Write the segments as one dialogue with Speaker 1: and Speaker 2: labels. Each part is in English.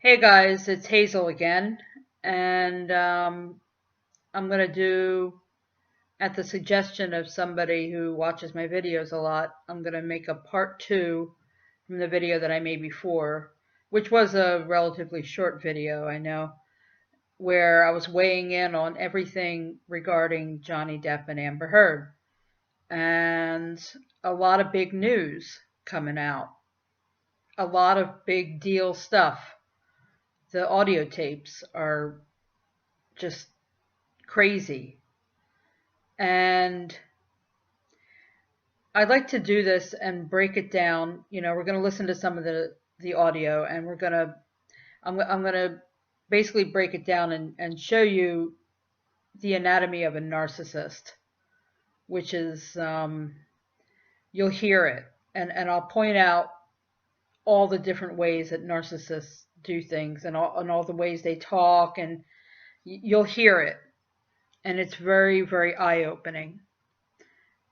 Speaker 1: Hey guys, it's Hazel again, and I'm going to do, at the suggestion of somebody who watches my videos a lot, I'm going to make a part two from the video that I made before, which was a relatively short video, I know, where I was weighing in on everything regarding Johnny Depp and Amber Heard, and a lot of big news coming out, a lot of big deal stuff. The audio tapes are just crazy. And I'd like to do this and break it down. We're going to listen to some of the audio, and I'm going to basically break it down and show you the anatomy of a narcissist, which is, you'll hear it. And I'll point out all the different ways that narcissists do things, and all the ways they talk, and you'll hear it. And it's very, very eye-opening.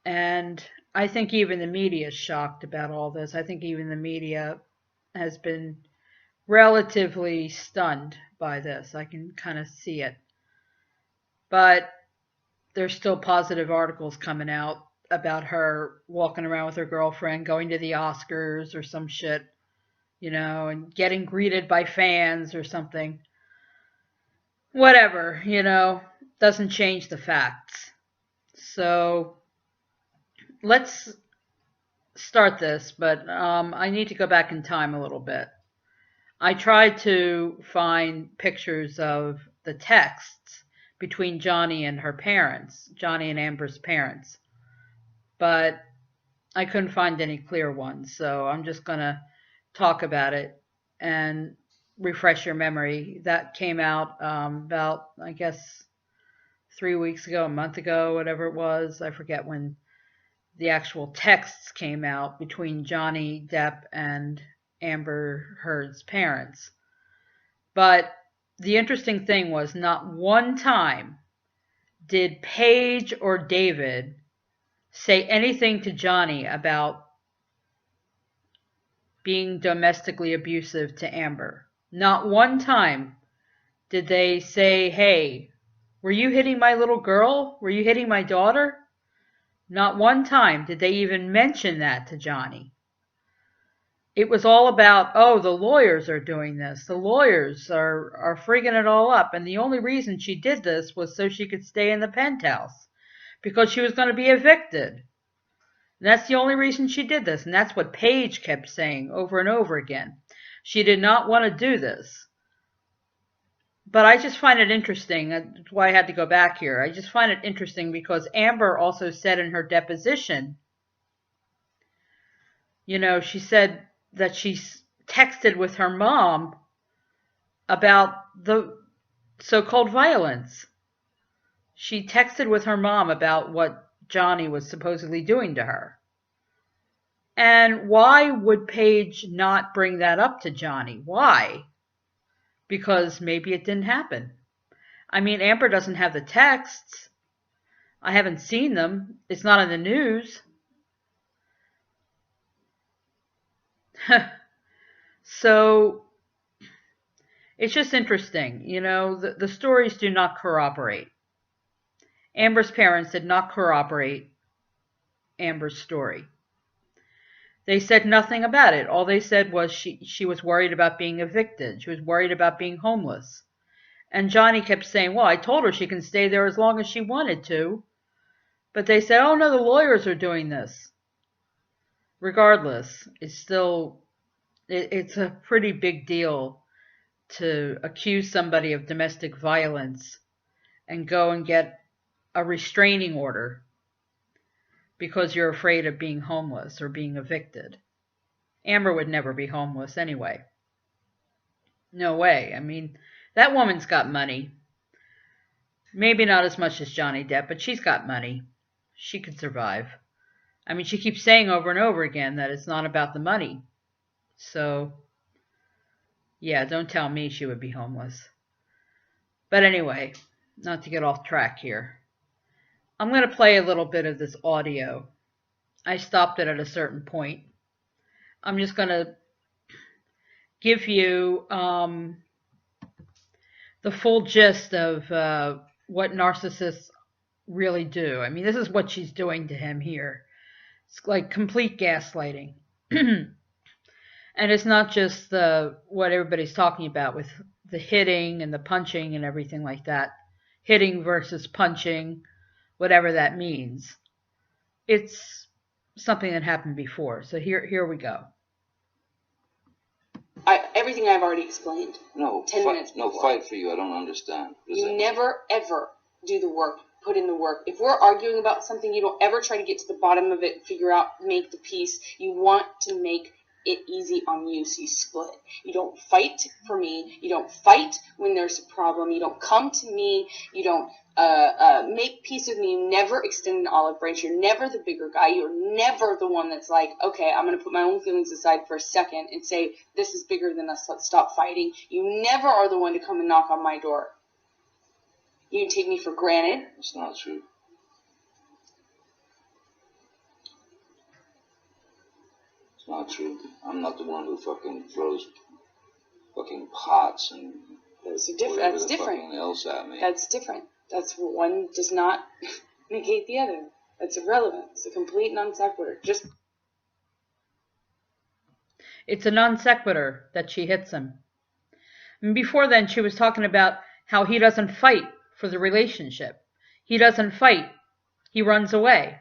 Speaker 1: And I think even the media is shocked about all this. I think even the media has been relatively stunned by this. I can kind of see it. But there's still positive articles coming out about her walking around with her girlfriend, going to the Oscars or some shit, and getting greeted by fans or something. Whatever, doesn't change the facts. So let's start this, but I need to go back in time a little bit. I tried to find pictures of the texts between Johnny and her parents, Johnny and Amber's parents, but I couldn't find any clear ones, so I'm just going to talk about it and refresh your memory. That came out about, I guess, 3 weeks ago, a month ago, whatever it was. I forget when the actual texts came out between Johnny Depp and Amber Heard's parents. But the interesting thing was not one time did Paige or David say anything to Johnny about being domestically abusive to Amber. Not one time did they say, hey, were you hitting my little girl? Were you hitting my daughter? Not one time did they even mention that to Johnny. It was all about, oh, the lawyers are doing this. The lawyers are freaking it all up. And the only reason she did this was so she could stay in the penthouse, because she was going to be evicted. And that's the only reason she did this. And that's what Paige kept saying over and over again. She did not want to do this. But I just find it interesting. That's why I had to go back here. I just find it interesting because Amber also said in her deposition, she said that she texted with her mom about the so-called violence. She texted with her mom about what Johnny was supposedly doing to her. And why would Paige not bring that up to Johnny? Why? Because maybe it didn't happen. I mean, Amber doesn't have the texts. I haven't seen them. It's not in the news. So it's just interesting. The stories do not corroborate. Amber's parents did not corroborate Amber's story. They said nothing about it. All they said was she was worried about being evicted. She was worried about being homeless. And Johnny kept saying, well, I told her she can stay there as long as she wanted to. But they said, oh, no, the lawyers are doing this. Regardless, it's a pretty big deal to accuse somebody of domestic violence and go and get a restraining order because you're afraid of being homeless or being evicted. Amber would never be homeless anyway. No way. I mean, that woman's got money. Maybe not as much as Johnny Depp, but she's got money. She could survive. I mean, she keeps saying over and over again that it's not about the money. So, yeah, don't tell me she would be homeless. But anyway, not to get off track here. I'm going to play a little bit of this audio. I stopped it at a certain point. I'm just going to give you the full gist of what narcissists really do. I mean, this is what she's doing to him here. It's like complete gaslighting. And it's not just what everybody's talking about with the hitting and the punching and everything like that. Hitting versus punching, whatever that means. It's something that happened before. So here we go.
Speaker 2: Everything I've already explained.
Speaker 3: No,
Speaker 2: 10 minutes before.
Speaker 3: No, fight for you. I don't understand.
Speaker 2: You never, ever do the work, put in the work. If we're arguing about something, you don't ever try to get to the bottom of it, figure out, make the peace. You want to make it easy on you, so you split. You don't fight for me. You don't fight when there's a problem. You don't come to me. You don't make peace with me. You never extend an olive branch. You're never the bigger guy. You're never the one that's like, okay, I'm going to put my own feelings aside for a second and say, this is bigger than us. Let's stop fighting. You never are the one to come and knock on my door. You take me for granted.
Speaker 3: It's not true. It's not true. I'm not the one who fucking throws fucking pots and
Speaker 2: That's different.
Speaker 3: Else at me.
Speaker 2: That's different. That's one does not negate the other. That's irrelevant. It's a complete non sequitur.
Speaker 1: It's a non sequitur that she hits him. And before then, she was talking about how he doesn't fight for the relationship. He doesn't fight. He runs away.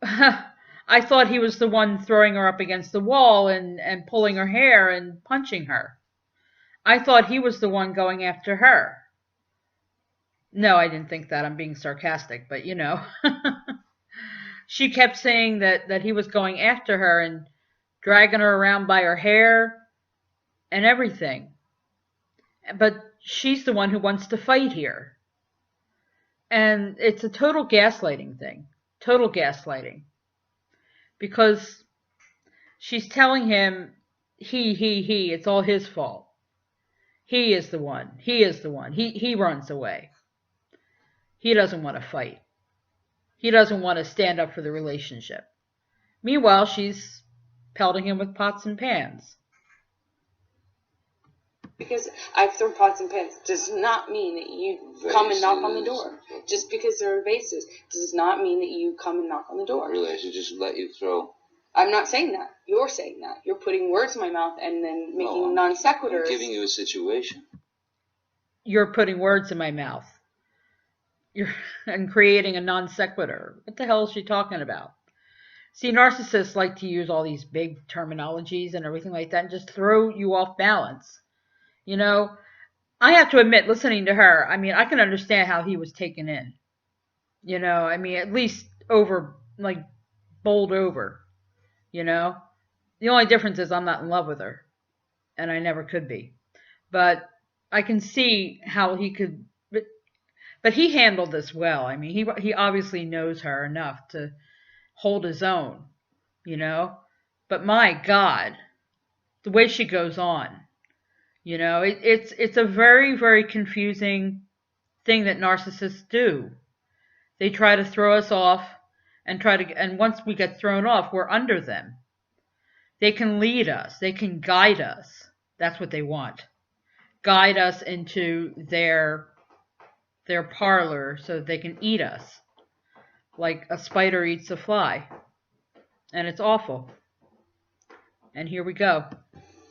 Speaker 1: I thought he was the one throwing her up against the wall and pulling her hair and punching her. I thought he was the one going after her. No, I didn't think that. I'm being sarcastic, but you know. She kept saying that he was going after her and dragging her around by her hair and everything. But she's the one who wants to fight here. And it's a total gaslighting thing. Total gaslighting. Because she's telling him, he, it's all his fault. He is the one. He is the one. He runs away. He doesn't want to fight. He doesn't want to stand up for the relationship. Meanwhile, she's pelting him with pots and pans.
Speaker 2: Because I've thrown pots and pans does not mean that you come and knock on the door. Just because there are vases does not mean that you come and knock on the door.
Speaker 3: Really, I should just let you throw.
Speaker 2: I'm not saying that. You're saying that. You're putting words in my mouth and then making non sequiturs.
Speaker 3: I'm giving you a situation.
Speaker 1: You're putting words in my mouth. And creating a non sequitur. What the hell is she talking about? See, narcissists like to use all these big terminologies and everything like that and just throw you off balance. You know, I have to admit, listening to her, I mean, I can understand how he was taken in. You know, I mean, at least bowled over. You know, the only difference is I'm not in love with her, and I never could be. But I can see how he could. But he handled this well. I mean, he obviously knows her enough to hold his own. You know, but my God, the way she goes on. You know, it's a very, very confusing thing that narcissists do. They try to throw us off and once we get thrown off, we're under them. They can lead us. They can guide us. That's what they want. Guide us into their parlor so that they can eat us. Like a spider eats a fly. And it's awful. And here we go.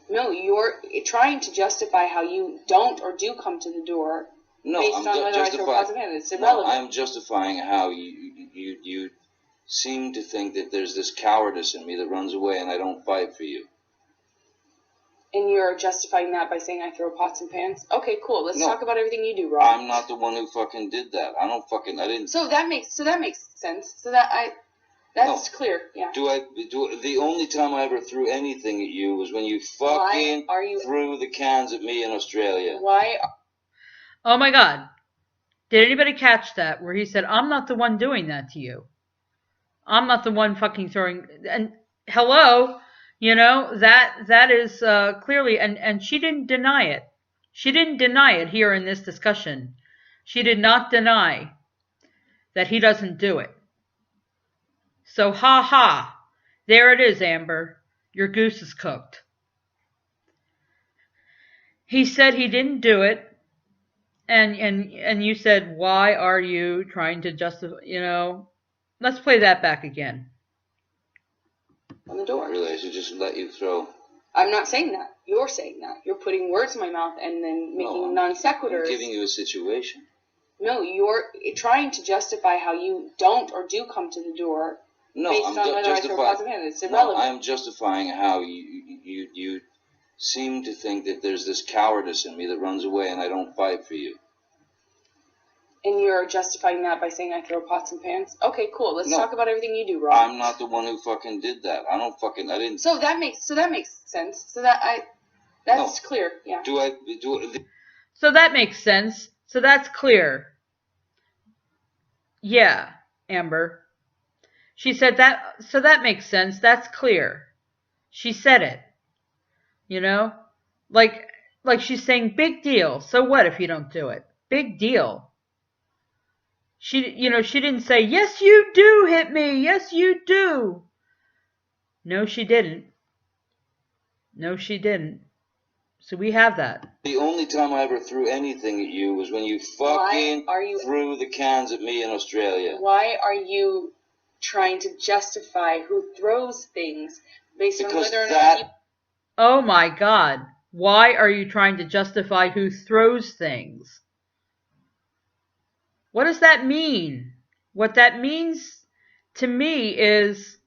Speaker 2: No, you're trying to justify how you don't or do come to the door based on whether I throw pots and pans. It's irrelevant.
Speaker 3: No, I'm justifying how you seem to think that there's this cowardice in me that runs away and I don't fight for you.
Speaker 2: And you're justifying that by saying I throw pots and pans? Okay, cool. Let's talk about everything you do, Rob.
Speaker 3: I'm not the one who fucking did that. I didn't.
Speaker 2: So that makes sense. That's clear. Yeah.
Speaker 3: The only time I ever threw anything at you was when you fucking threw the cans at me in Australia.
Speaker 2: Why?
Speaker 1: Oh my God. Did anybody catch that where he said, I'm not the one doing that to you. I'm not the one fucking throwing. And hello, you know, that is clearly, and she didn't deny it. She didn't deny it here in this discussion. She did not deny that he doesn't do it. So, there it is, Amber. Your goose is cooked. He said he didn't do it. And you said, why are you trying to justify, let's play that back again.
Speaker 2: On the door.
Speaker 3: Really, I should just let you throw.
Speaker 2: I'm not saying that. You're saying that. You're putting words in my mouth and then making non sequiturs.
Speaker 3: I'm giving you a situation.
Speaker 2: No, you're trying to justify how you don't or do come to the door.
Speaker 3: No,
Speaker 2: based
Speaker 3: I'm
Speaker 2: on whether I throw pots of hand. It's irrelevant.
Speaker 3: No, I am justifying how you seem to think that there's this cowardice in me that runs away and I don't fight for you.
Speaker 2: And you're justifying that by saying I throw pots and pans? Okay, cool. Let's talk about everything you do wrong.
Speaker 3: I'm not the one who fucking did that. I didn't.
Speaker 2: So that makes sense. That's clear. Yeah.
Speaker 1: So that makes sense. So that's clear. Yeah, Amber. She said that, so that makes sense. That's clear. She said it. Like she's saying, big deal. So what if you don't do it? Big deal. She didn't say, yes, you do hit me. Yes, you do. No, she didn't. No, she didn't. So we have that.
Speaker 3: The only time I ever threw anything at you was when you fucking threw the cans at me in Australia.
Speaker 2: Why are you trying to justify who throws things based on whether or not you...
Speaker 1: Oh my God. Why are you trying to justify who throws things? What does that mean? What that means to me is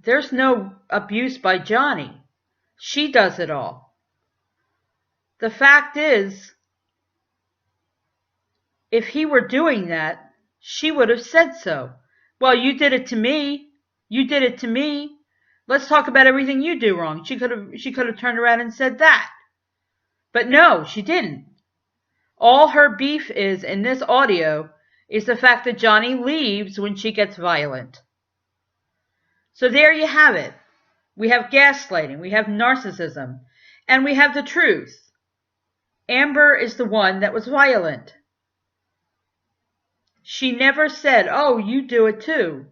Speaker 1: there's no abuse by Johnny. She does it all. The fact is, if he were doing that, she would have said so. Well, you did it to me. You did it to me. Let's talk about everything you do wrong. She could have turned around and said that. But no, she didn't. All her beef is in this audio is the fact that Johnny leaves when she gets violent. So there you have it. We have gaslighting, we have narcissism, and we have the truth. Amber is the one that was violent. She never said, oh, you do it too,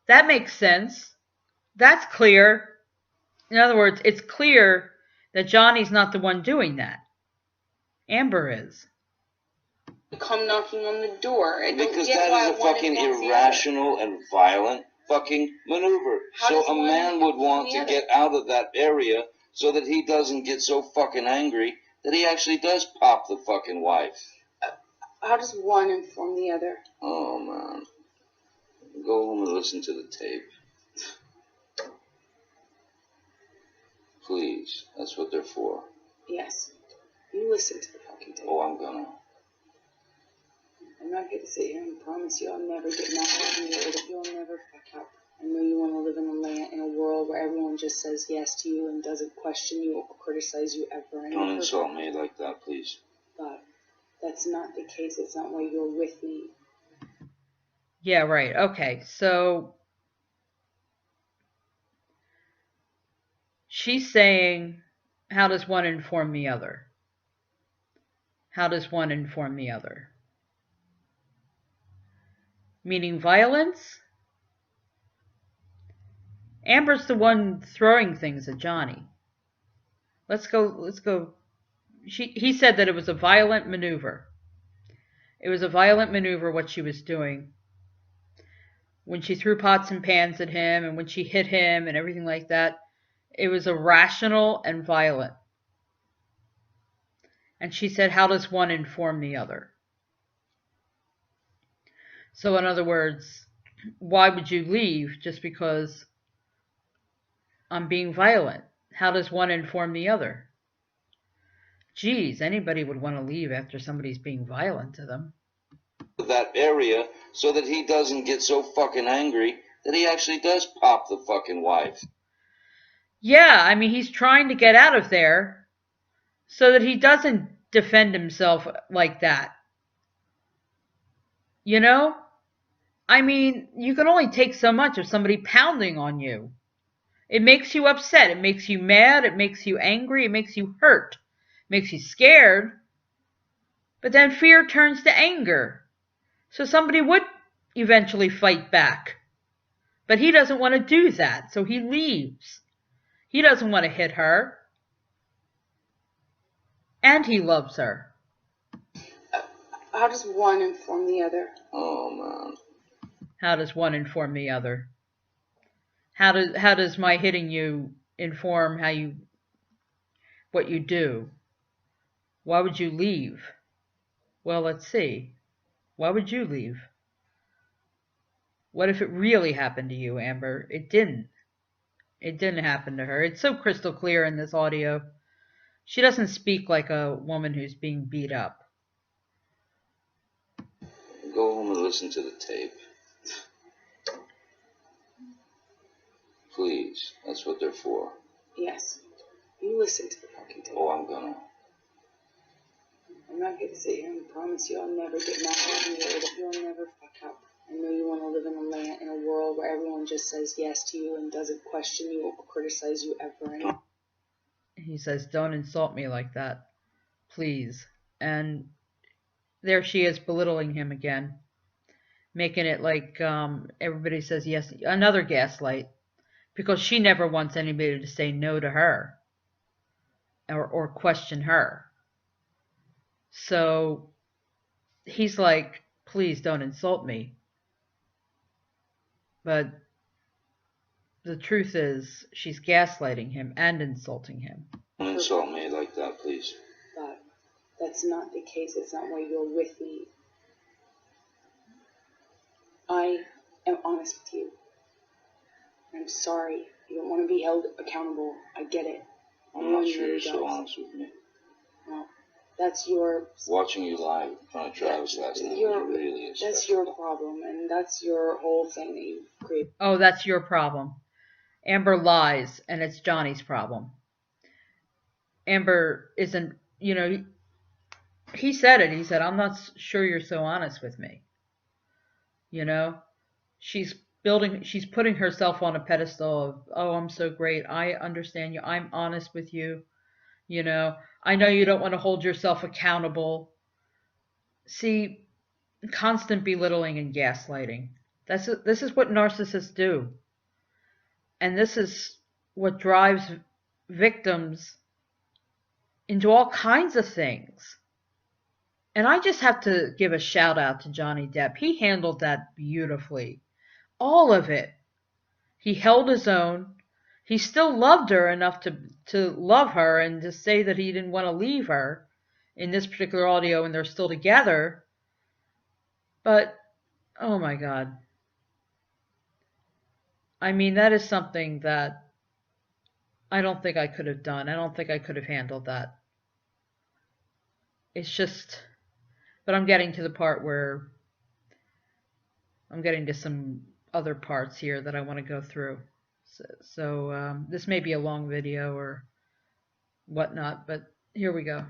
Speaker 1: That makes sense. That's clear. In other words, it's clear that Johnny's not the one doing that. Amber is.
Speaker 2: Come knocking on the door.
Speaker 3: Because that is a fucking irrational and violent fucking maneuver. So a man would want to get out of that area so that he doesn't get so fucking angry that he actually does pop the fucking wife.
Speaker 2: How does one inform the other?
Speaker 3: Oh, man. Go home and listen to the tape. Please. That's what they're for.
Speaker 2: Yes. You listen to the fucking tape.
Speaker 3: Oh, I'm gonna.
Speaker 2: I'm not here to sit here and promise you I'll never get knocked on the head. You'll never fuck up. I know you want to live in a world where everyone just says yes to you and doesn't question you or criticize you ever.
Speaker 3: Don't insult me like that, please.
Speaker 2: But that's not the case. It's not why you're with me.
Speaker 1: Yeah, right. Okay, so she's saying, how does one inform the other? How does one inform the other? Meaning violence? Amber's the one throwing things at Johnny. Let's go. He said that it was a violent maneuver. It was a violent maneuver what she was doing. When she threw pots and pans at him and when she hit him and everything like that, it was irrational and violent. And she said, how does one inform the other? So in other words, why would you leave just because I'm being violent? How does one inform the other? Geez, anybody would want to leave after somebody's being violent to them.
Speaker 3: That area so that he doesn't get so fucking angry that he actually does pop the fucking wife.
Speaker 1: Yeah, I mean, he's trying to get out of there so that he doesn't defend himself like that. I mean, you can only take so much of somebody pounding on you. It makes you upset. It makes you mad. It makes you angry. It makes you hurt. It makes you scared. But then fear turns to anger. So somebody would eventually fight back. But he doesn't want to do that, so he leaves. He doesn't want to hit her. And he loves her.
Speaker 2: How does one inform the other?
Speaker 3: Oh, man.
Speaker 1: How does one inform the other? How does my hitting you inform what you do? Why would you leave? Well, let's see. Why would you leave? What if it really happened to you, Amber? It didn't. It didn't happen to her. It's so crystal clear in this audio. She doesn't speak like a woman who's being beat up.
Speaker 3: Go home and listen to the tape. Please. That's what they're for.
Speaker 2: Yes. You listen to the fucking tape.
Speaker 3: Oh, I'm gonna.
Speaker 2: I'm not going to sit here and promise you I'll never get mad at you or that you'll never fuck up. I know you want to live in a world where everyone just says yes to you and doesn't question you or criticize you ever. And
Speaker 1: he says, don't insult me like that, please. And there she is belittling him again, making it like everybody says yes, another gaslight, because she never wants anybody to say no to her or question her. So he's like, please don't insult me. But the truth is, she's gaslighting him and insulting him.
Speaker 3: Don't insult me like that, please.
Speaker 2: But that's not the case. It's not why you're with me. I am honest with you. I'm sorry. You don't want to be held accountable. I get it.
Speaker 3: I'm not sure you're so honest with me.
Speaker 2: Well, that's your...
Speaker 3: Watching you live in front of Travis last night was really a
Speaker 2: That's your problem, and that's your whole thing that you've created.
Speaker 1: Oh, that's your problem. Amber lies, and it's Johnny's problem. Amber isn't, he said it. He said, I'm not sure you're so honest with me. She's putting herself on a pedestal of, oh, I'm so great. I understand you. I'm honest with you. I know you don't want to hold yourself accountable. See, constant belittling and gaslighting. This is what narcissists do. And this is what drives victims into all kinds of things. And I just have to give a shout out to Johnny Depp. He handled that beautifully. All of it. He held his own. He still loved her enough to love her and to say that he didn't want to leave her in this particular audio, and they're still together. But, oh my God. I mean, that is something that I don't think I could have done. I don't think I could have handled that. It's just, but I'm getting to the part where I'm getting to some other parts here that I want to go through. So this may be a long video or whatnot, but here we go.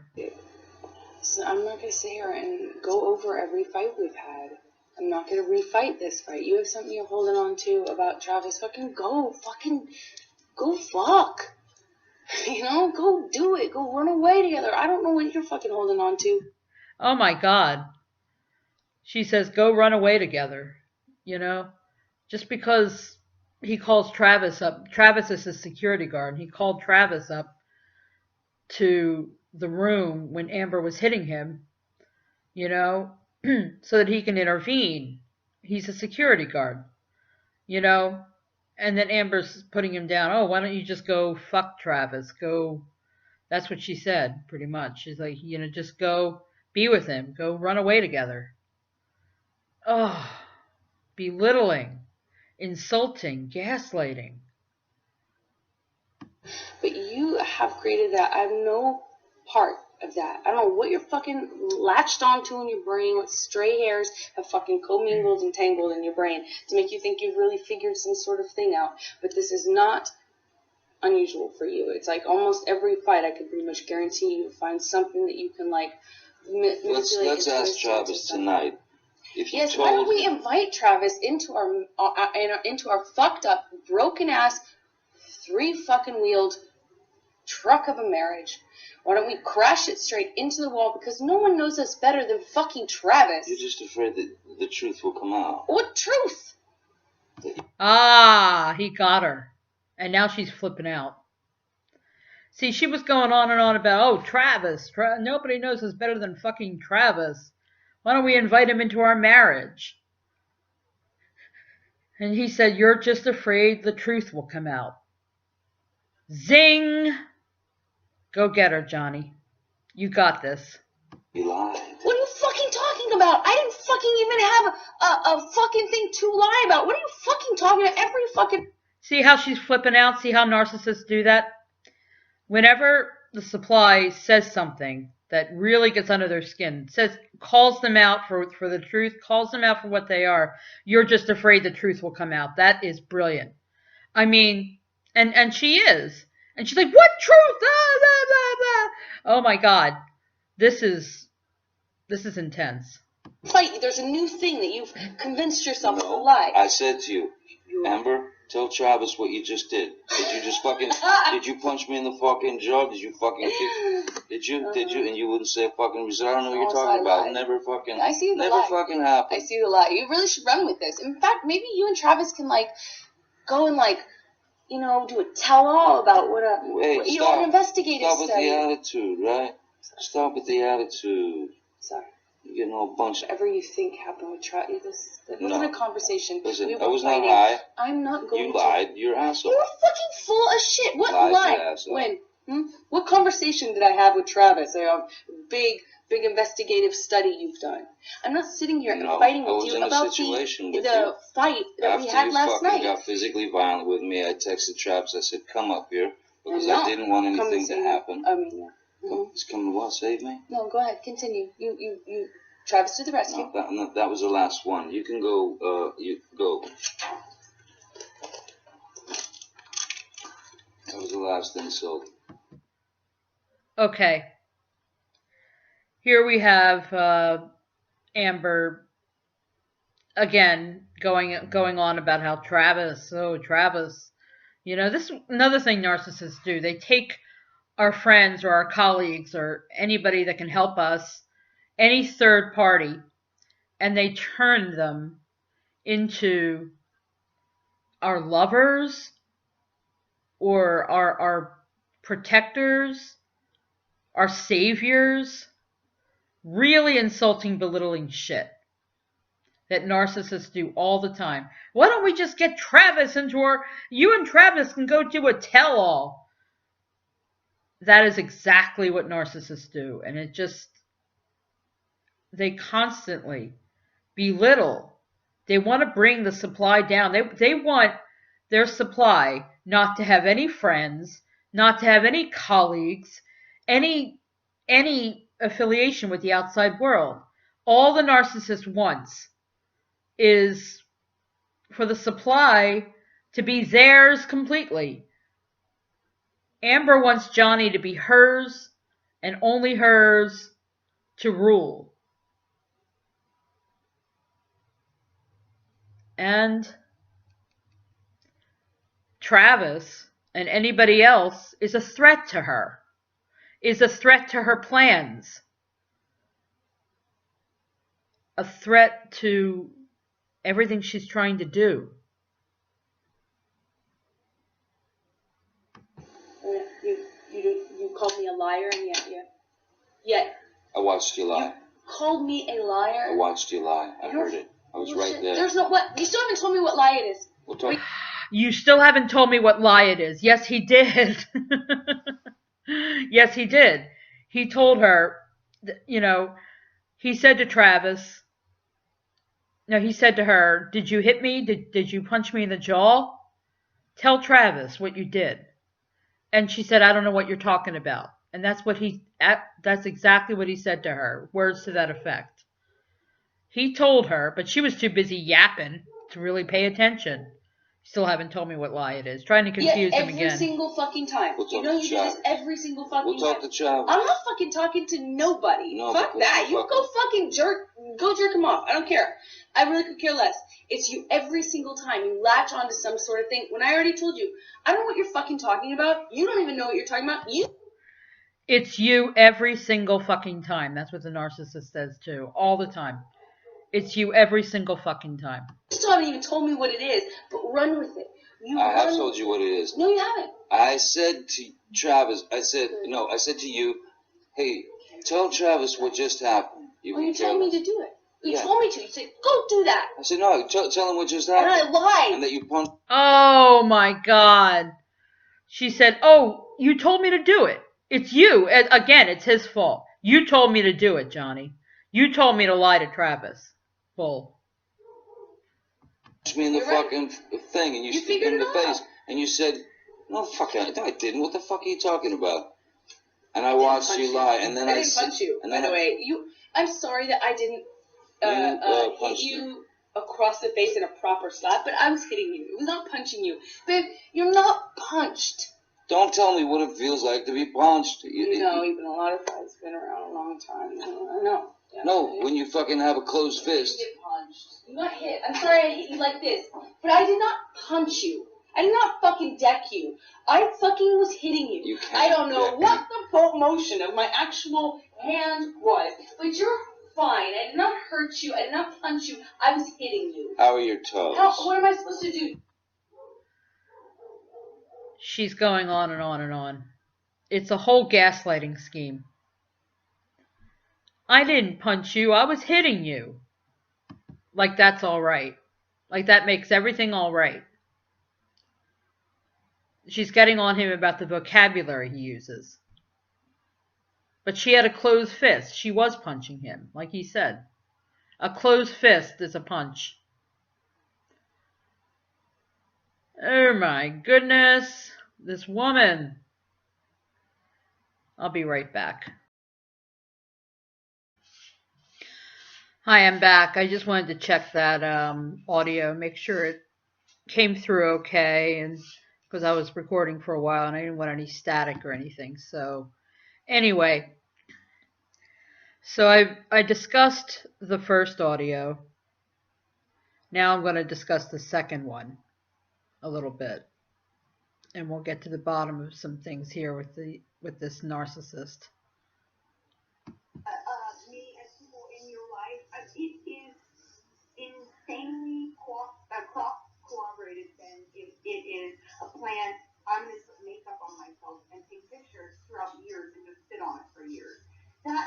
Speaker 2: So I'm not going to sit here and go over every fight we've had. I'm not going to refight this fight. You have something you're holding on to about Travis. Fucking go fuck. Go do it. Go run away together. I don't know what you're fucking holding on to.
Speaker 1: Oh my God. She says, go run away together. Just because he calls Travis up. Travis is his security guard. He called Travis up to the room when Amber was hitting him, so that he can intervene. He's a security guard, and then Amber's putting him down. Oh, why don't you just go fuck Travis? Go. That's what she said, pretty much. She's like, just go be with him. Go run away together. Oh, belittling, insulting, gaslighting.
Speaker 2: But you have created that. I have no part of that. I don't know what you're fucking latched onto in your brain, what stray hairs have fucking commingled and tangled in your brain to make you think you've really figured some sort of thing out. But this is not unusual for you. It's like almost every fight I could pretty much guarantee you find something that you can like manipulate.
Speaker 3: Let's ask Travis tonight.
Speaker 2: Yes, why don't we invite Travis into our fucked up, broken ass, 3 fucking wheeled truck of a marriage? Why don't we crash it straight into the wall? Because no one knows us better than fucking Travis.
Speaker 3: You're just afraid that the truth will come out.
Speaker 2: What truth?
Speaker 1: Ah, he got her. And now she's flipping out. See, she was going on and on about, oh, Travis. Nobody knows us better than fucking Travis. Why don't we invite him into our marriage? And he said, you're just afraid the truth will come out. Zing! Go get her, Johnny. You got this.
Speaker 3: You lied.
Speaker 2: What are you fucking talking about? I didn't fucking even have a fucking thing to lie about. What are you fucking talking about? Every fucking...
Speaker 1: See how she's flipping out? See how narcissists do that? Whenever the supply says something that really gets under their skin, calls them out for the truth, calls them out for what they are, you're just afraid the truth will come out. That is brilliant. I mean, and she is. And she's like, what truth? Blah, blah, blah, blah. Oh my God. This is intense.
Speaker 2: Fight. There's a new thing that you've convinced yourself is a
Speaker 3: No,
Speaker 2: lie.
Speaker 3: I said to you, Amber, tell Travis what you just did. Did you just fucking, did you punch me in the fucking jaw? Did you fucking kick? Did you? And you wouldn't say fucking reason. I don't know what you're talking about. Never fucking,
Speaker 2: I see the
Speaker 3: never
Speaker 2: lie.
Speaker 3: fucking happened.
Speaker 2: I see the lie. You really should run with this. In fact, maybe you and Travis can go and do a tell-all about what an investigative
Speaker 3: Stop with
Speaker 2: study.
Speaker 3: the attitude, right? Stop with the attitude.
Speaker 2: Sorry.
Speaker 3: You're getting all bunch.
Speaker 2: Whatever you think happened with Travis, that wasn't a conversation.
Speaker 3: Listen,
Speaker 2: we
Speaker 3: I was not
Speaker 2: fighting.
Speaker 3: high.
Speaker 2: I'm not going
Speaker 3: You
Speaker 2: to.
Speaker 3: lied. You're an asshole.
Speaker 2: You were fucking full of shit. What
Speaker 3: Lies,
Speaker 2: lie?
Speaker 3: you asshole.
Speaker 2: When? What conversation did I have with Travis? A big investigative study you've done. I'm not sitting here and fighting with you about the fight that we had last night.
Speaker 3: After you got physically violent with me, I texted Travis. I said, come up here, because I didn't want anything to happen.
Speaker 2: I mean, yeah.
Speaker 3: He's coming to what? Save me?
Speaker 2: No, go ahead. Continue. You. Travis to the rescue.
Speaker 3: No, that was the last one. You can go. You go. That was the last insult.
Speaker 1: Okay. Here we have Amber again going on about how Travis, this is another thing narcissists do. They take our friends or our colleagues or anybody that can help us, any third party, and they turn them into our lovers or our protectors, our saviors. Really insulting, belittling shit that narcissists do all the time. Why don't we just get Travis you and Travis can go do a tell-all. That is exactly what narcissists do. And they constantly belittle. They want to bring the supply down. They want their supply not to have any friends, not to have any colleagues, any affiliation with the outside world. All the narcissist wants is for the supply to be theirs completely. Amber wants Johnny to be hers and only hers to rule. And Travis and anybody else is a threat to her. Is a threat to her plans, a threat to everything she's trying to do.
Speaker 2: You called me a liar, and yet.
Speaker 3: I watched you lie.
Speaker 2: You called me a liar.
Speaker 3: I watched you lie. I heard it. I was right there.
Speaker 2: There's no what. You still haven't told me what lie it is.
Speaker 3: We'll talk.
Speaker 1: You still haven't told me what lie it is. Yes, he did. Yes, he did. He told her, he said to Travis, he said to her, did you hit me? Did you punch me in the jaw? Tell Travis what you did. And she said, I don't know what you're talking about. And that's exactly what he said to her. Words to that effect. He told her, but she was too busy yapping to really pay attention. Still haven't told me what lie it is. Trying to confuse him again.
Speaker 2: Every single fucking time.
Speaker 3: We'll
Speaker 2: you do this every single fucking time.
Speaker 3: We'll talk to Travis.
Speaker 2: I'm not fucking talking to nobody.
Speaker 3: No,
Speaker 2: fuck that. You go fucking jerk him off. I don't care. I really could care less. It's you every single time. You latch onto some sort of thing. When I already told you, I don't know what you're fucking talking about. You don't even know what you're talking about.
Speaker 1: It's you every single fucking time. That's what the narcissist says too. All the time. It's you every single fucking time.
Speaker 2: You still haven't even told me what it is, but run with it.
Speaker 3: I have told you what it is.
Speaker 2: No, you haven't.
Speaker 3: I said to Travis, I said to you, hey, tell Travis what just happened.
Speaker 2: You told me to do it. You told me to. You said, go do that.
Speaker 3: I said, no, tell him what just happened.
Speaker 2: And I lied.
Speaker 3: And that you punched.
Speaker 1: Oh my God. She said, oh, you told me to do it. It's you. Again, it's his fault. You told me to do it, Johnny. You told me to lie to Travis. Bull.
Speaker 3: Me in the fucking thing, and you stick me in the face. And you said, no, fuck, I didn't. What the fuck are you talking about? And I watched you lie. And then I
Speaker 2: didn't punch you, by the way. I'm sorry that I didn't hit you across the face in a proper slap, but I was hitting you. It was not punching you. Babe, you're not punched.
Speaker 3: Don't tell me what it feels like to be punched.
Speaker 2: You've been a lot of fights, been around a long time. I know. Yeah,
Speaker 3: no, when you fucking have a closed fist.
Speaker 2: You get punched. You got hit. I'm sorry I hit you like this, but I did not punch you. I did not fucking deck you. I fucking was hitting you. I don't know what the motion of my actual hand was, but you're fine. I did not hurt you. I did not punch you. I was hitting you.
Speaker 3: How are your toes?
Speaker 2: What am I supposed to do?
Speaker 1: She's going on and on and on. It's a whole gaslighting scheme. I didn't punch you. I was hitting you. Like that's all right. Like that makes everything all right. She's getting on him about the vocabulary he uses. But she had a closed fist. She was punching him, like he said. A closed fist is a punch. Oh my goodness. This woman. I'll be right back. Hi, I'm back. I just wanted to check that audio, make sure it came through okay, and because I was recording for a while and I didn't want any static or anything. So anyway, so I discussed the first audio. Now I'm going to discuss the second one a little bit, and we'll get to the bottom of some things here with this narcissist.
Speaker 4: Me and people in your life, it is insanely corroborated. Then it is a plan. I'm going to put makeup on myself and take pictures throughout years and just sit on it for years. While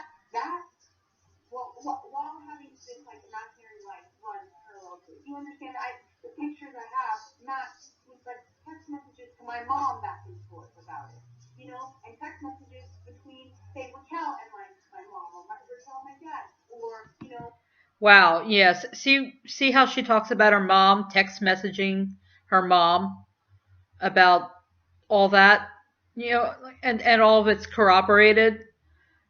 Speaker 4: having this like imaginary life run parallel to it. You understand? The pictures I have match with like text messages to my mom back and forth about it. And text messages between, say, Raquel and my mom, or Raquel and my dad, or,
Speaker 1: Wow, yes. See how she talks about her mom, text messaging her mom about all that, and all of it's corroborated.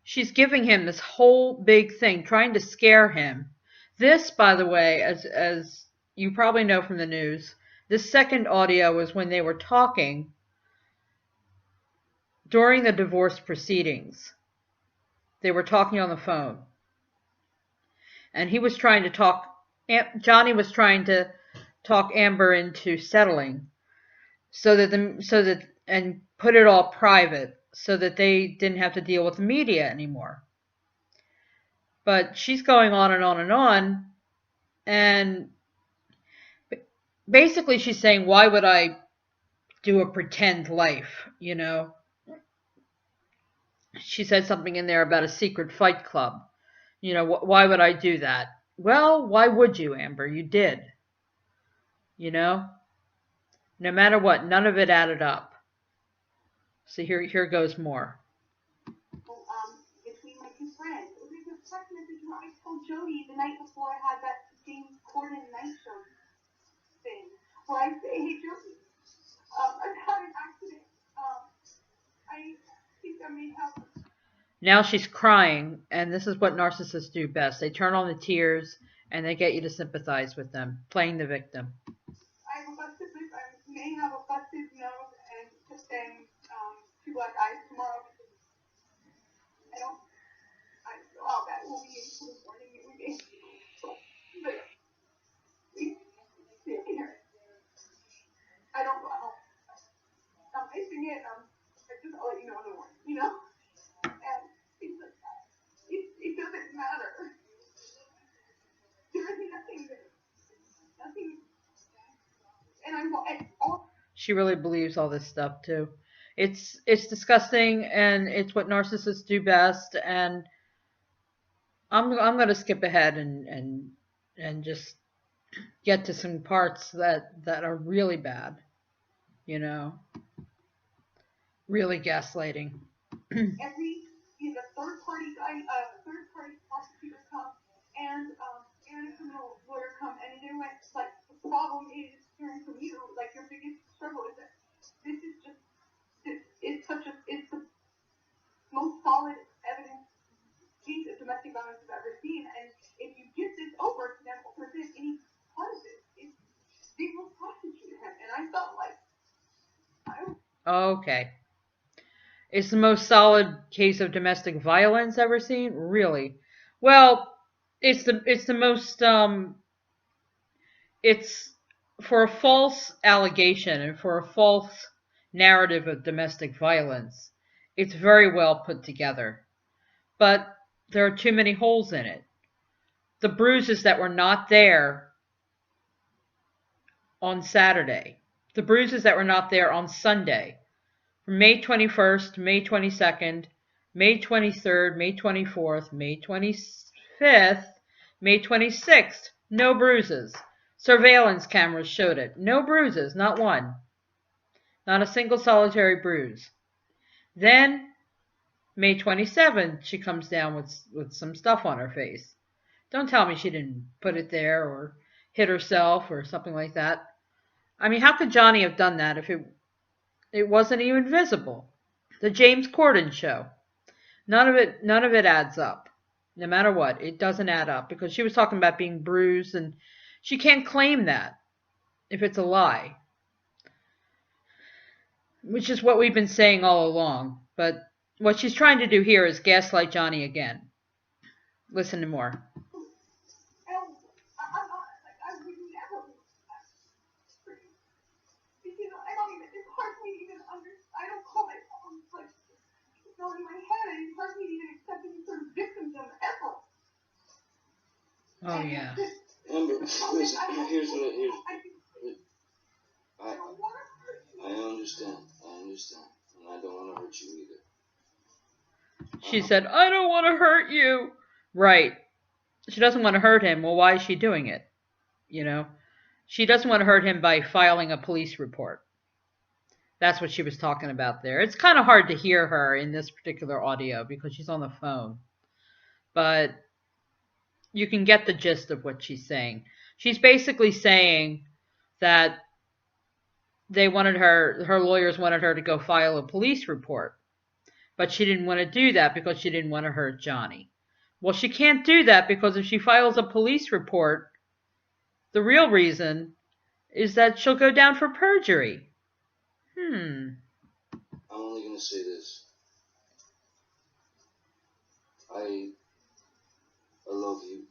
Speaker 1: She's giving him this whole big thing, trying to scare him. This, by the way, as you probably know from the news, this second audio was when they were talking during the divorce proceedings. They were talking on the phone. And he was trying to talk, Johnny was trying to talk Amber into settling and put it all private so that they didn't have to deal with the media anymore. But she's going on and on and on. And basically she's saying, why would I do a pretend life, She said something in there about a secret fight club. Why would I do that? Well, why would you, Amber? You did. No matter what, none of it added up. So here goes more.
Speaker 4: Between my two friends, it was a text message where I told Jody the night before I had that James Corden night show thing, where I say, hey Jody, I've had an accident. I think I may have.
Speaker 1: Now she's crying, and this is what narcissists do best. They turn on the tears, and they get you to sympathize with them, playing the victim.
Speaker 4: I may have a busted nose and two black eyes tomorrow. That will be in the morning every day. But you can hear it. I don't know how. I'm facing it. I'll let you know in the morning, And things like that. It doesn't matter. There
Speaker 1: She really believes all this stuff too. It's disgusting, and it's what narcissists do best. And I'm gonna skip ahead and just get to some parts that are really bad. You know, really gaslighting.
Speaker 4: The third party prosecutor come and a criminal lawyer come, and they went like, the problem is hearing from you, like your biggest struggle is that this is just it's the most solid evidence case of domestic violence I've ever seen, and if you give this over to them or present any part of it, they will prosecute him. And I felt like
Speaker 1: Okay. It's the most solid case of domestic violence ever seen? Really? Well, it's the most it's for a false allegation and for a false narrative of domestic violence. It's very well put together. But there are too many holes in it. The bruises that were not there on Saturday, the bruises that were not there on Sunday, from May 21st, May 22nd, May 23rd, May 24th, May 25th, May 26th, no bruises. Surveillance cameras showed it. No bruises, not one. Not a single solitary bruise. Then, May 27th, she comes down with some stuff on her face. Don't tell me she didn't put it there or hit herself or something like that. I mean, how could Johnny have done that if it wasn't even visible? The James Corden show. None of it adds up. No matter what, it doesn't add up, because she was talking about being bruised, and she can't claim that if it's a lie. Which is what we've been saying all along. But what she's trying to do here is gaslight Johnny again. Listen to more. Oh yeah.
Speaker 3: Amber, listen, I understand, and I don't want to hurt you either.
Speaker 1: She said, I don't want to hurt you. Right. She doesn't want to hurt him. Well, why is she doing it? You know? She doesn't want to hurt him by filing a police report. That's what she was talking about there. It's kind of hard to hear her in this particular audio because she's on the phone. But you can get the gist of what she's saying. She's basically saying that her lawyers wanted her to go file a police report. But she didn't want to do that because she didn't want to hurt Johnny. Well, she can't do that because if she files a police report, the real reason is that she'll go down for perjury.
Speaker 3: I'm only going to say this. I love you.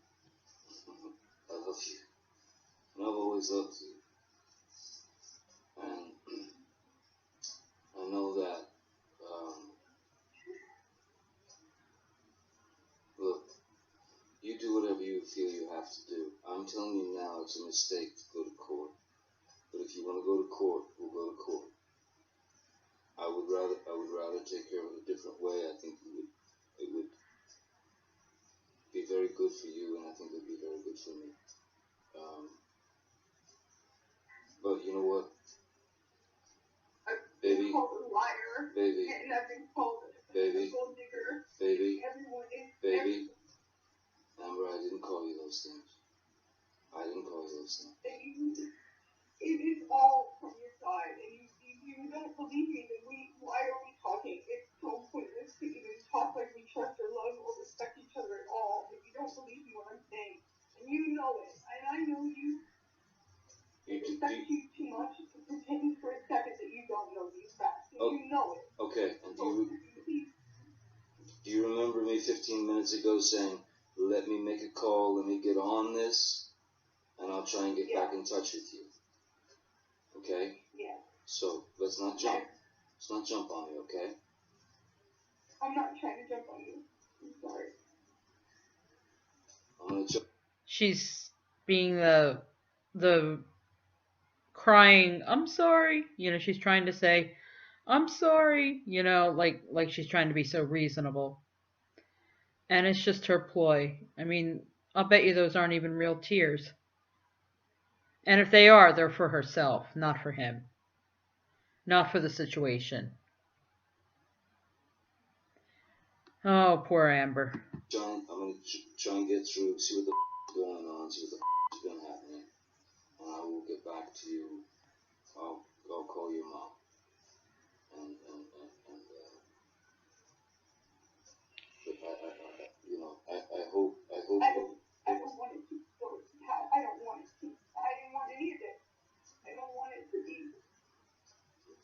Speaker 3: I love you. And I've always loved you. And I know that, look, you do whatever you feel you have to do. I'm telling you now, it's a mistake to go to court. But if you want to go to court, we'll go to court. I would rather take care of it a different way. I think it would be very good for you, and I think it would be very good for me. But you know what, baby, baby, Amber, I didn't call you those things.
Speaker 4: It is all from your side, and you don't believe me, then why are we talking? It's so pointless to even talk like we trust or love or respect each other at all, if you don't believe me what I'm saying. And you know it, and I know you respect you too much to pretend for a second that you don't know these facts. You know it.
Speaker 3: Okay, and do you remember me 15 minutes ago saying, let me make a call, let me get on this, and I'll try and get back in touch with you? Okay?
Speaker 4: Yeah.
Speaker 3: So, let's not jump. Let's not jump on me, okay?
Speaker 4: I'm not trying to jump on you. I'm sorry.
Speaker 3: I'm gonna jump.
Speaker 1: She's being the crying, I'm sorry. She's trying to say, I'm sorry, like she's trying to be so reasonable. And it's just her ploy. I mean, I'll bet you those aren't even real tears. And if they are, they're for herself, not for him. Not for the situation. Oh, poor Amber.
Speaker 3: I'm going to try and get through, see what the is going on, see what the has been happening. And I will get back to you. I'll call your mom. And I hope.
Speaker 4: I don't want it to go. I don't want it to. I didn't want any of it. I don't want it to be.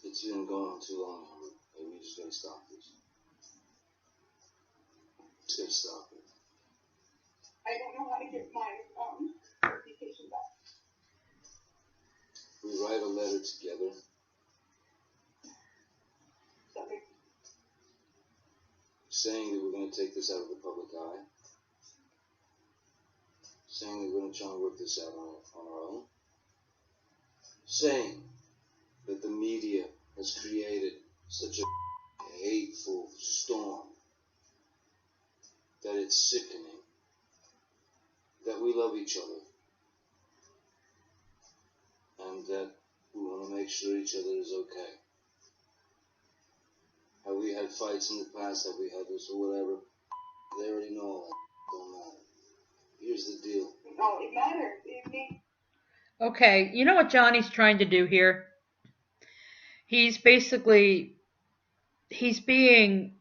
Speaker 3: It's been going on too long, Amber. And we just gotta stop this. Just gotta stop it.
Speaker 4: I don't know how to get my reputation back.
Speaker 3: We write a letter together. Saying that we're going to take this out of the public eye. Saying that we're going to try and work this out on our own. Saying that the media has created such a hateful storm that it's sickening. That we love each other. And that we want to make sure each other is okay. Have we had fights in the past? Have we had this or whatever? They already know all that. Don't matter. Here's the deal.
Speaker 4: No, it matters. It makes.
Speaker 1: Okay, you know what Johnny's trying to do here? He's basically, he's still,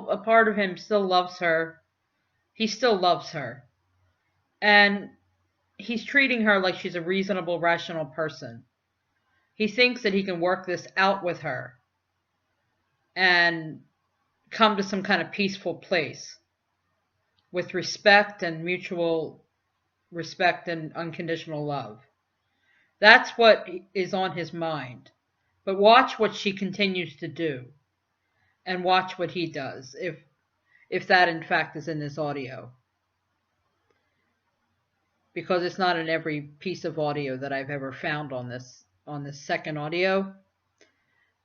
Speaker 1: a part of him still loves her. He still loves her. And he's treating her like she's a reasonable, rational person. He thinks that he can work this out with her and come to some kind of peaceful place with respect and mutual respect and unconditional love. That's what is on his mind. But watch what she continues to do and watch what he does, if that in fact is in this audio. Because it's not in every piece of audio that I've ever found on this second audio.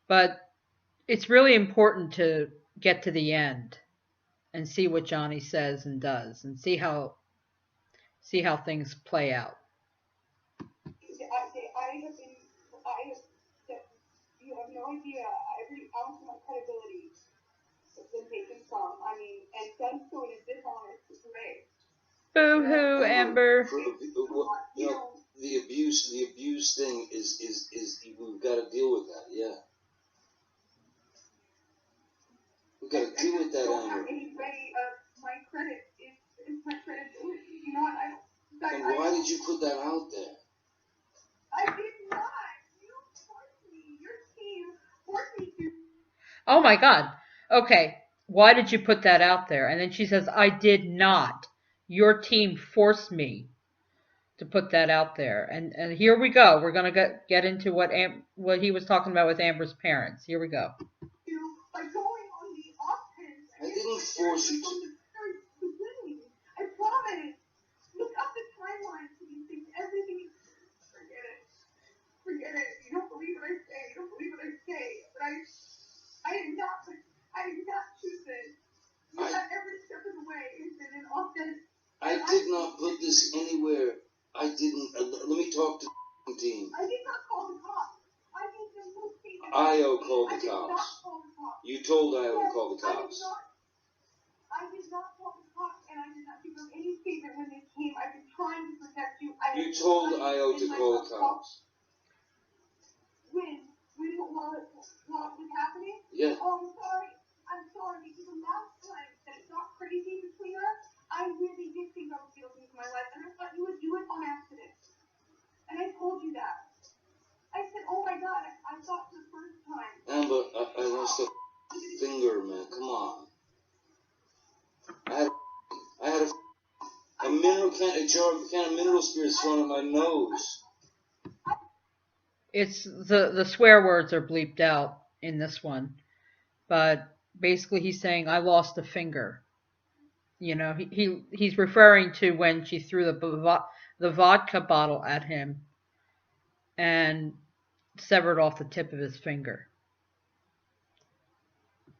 Speaker 1: But it's really important to get to the end and see what Johnny says and does and see how things play out.
Speaker 4: You have no idea. Every ounce of my credibility has been taken from. I mean, and done so in a dishonest way.
Speaker 1: Boo-hoo, Amber.
Speaker 3: The abuse thing is we've got to deal with that. Yeah. We've got to deal with that, Amber.
Speaker 4: My credit is my credibility. You know what?
Speaker 3: And why did you put that out there?
Speaker 4: I did not. You forced me. Your team forced me to.
Speaker 1: Oh my God. Okay. Why did you put that out there? And then she says, I did not. Your team forced me to put that out there. And here we go. We're going to get into what he was talking about with Amber's parents. Here we go.
Speaker 4: By going on the offense.
Speaker 3: I didn't force you to.
Speaker 4: I promise. Look up the timeline to these things. Everything. Forget it. Forget it. You don't believe what I say. You don't believe what I say. But I did not choose this. Every step of the way has been an offense.
Speaker 3: I did not put this anywhere. I didn't. Let me talk to the team.
Speaker 4: I did not call the cops. I need them to see.
Speaker 3: IO called the cops.
Speaker 4: I did not call the cops.
Speaker 3: You told IO to call the cops.
Speaker 4: I did not call the cops, and I did not give them any statement when they came. I've been trying to protect you.
Speaker 3: You told IO to call the cops.
Speaker 4: When while it was happening?
Speaker 3: Yeah.
Speaker 4: Oh, I'm sorry. Because the last time that it got crazy between us, I really did think I was guilty of my life, and I thought you would do it on accident. And I told you that. I said, oh my God, I thought the first time.
Speaker 3: Amber, I lost a finger, man. Come on. I had a mineral can, a jar of mineral spirits thrown at my nose.
Speaker 1: It's the swear words are bleeped out in this one, but basically he's saying I lost a finger. You know, he's referring to when she threw the vodka bottle at him and severed off the tip of his finger.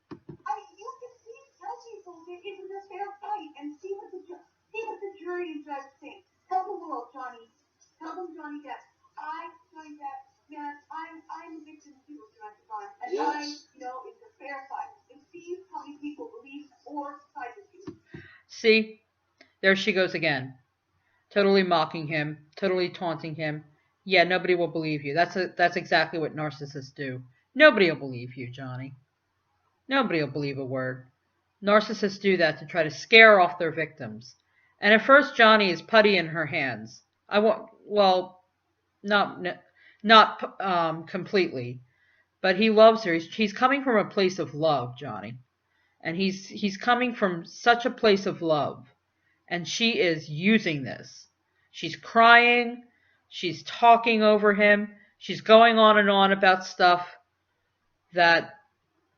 Speaker 4: You can please tell people that it was a fair fight and see what the jury and judge think. Tell the world, Johnny. Tell them, Johnny Depp. Johnny Depp, man, I'm a victim too of domestic violence, and yes. I know it's a fair fight. And see how many people believe or side with you.
Speaker 1: See, there she goes again, totally mocking him, totally taunting him. Yeah, nobody will believe you. That's exactly what narcissists do. Nobody will believe you, Johnny. Nobody will believe a word. Narcissists do that to try to scare off their victims. And at first, Johnny is putty in her hands. Not completely, but he loves her. He's coming from a place of love, Johnny, and he's coming from such a place of love, and she is using this. She's crying. She's talking over him. She's going on and on about stuff that,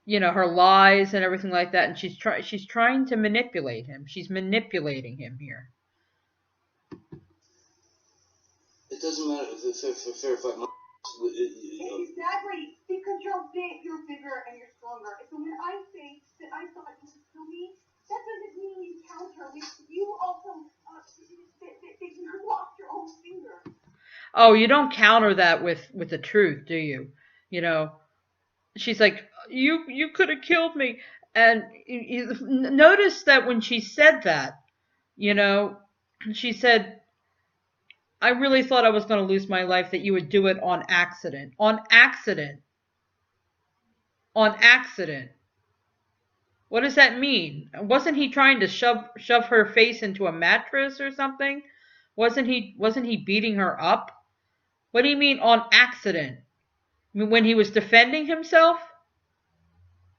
Speaker 1: her lies and everything like that, and she's trying to manipulate him. She's manipulating him here.
Speaker 3: It doesn't matter if it's a fair fight.
Speaker 4: Exactly, because you're bigger and you're stronger. So when I say that I thought you would kill me, that doesn't mean you counter with you also that you lost your own finger.
Speaker 1: Oh, you don't counter that with the truth, do you? She's like, you could have killed me. And you notice that when she said that, she said, I really thought I was going to lose my life, that you would do it on accident. On accident. On accident. What does that mean? Wasn't he trying to shove her face into a mattress or something? Wasn't he beating her up? What do you mean on accident? When he was defending himself?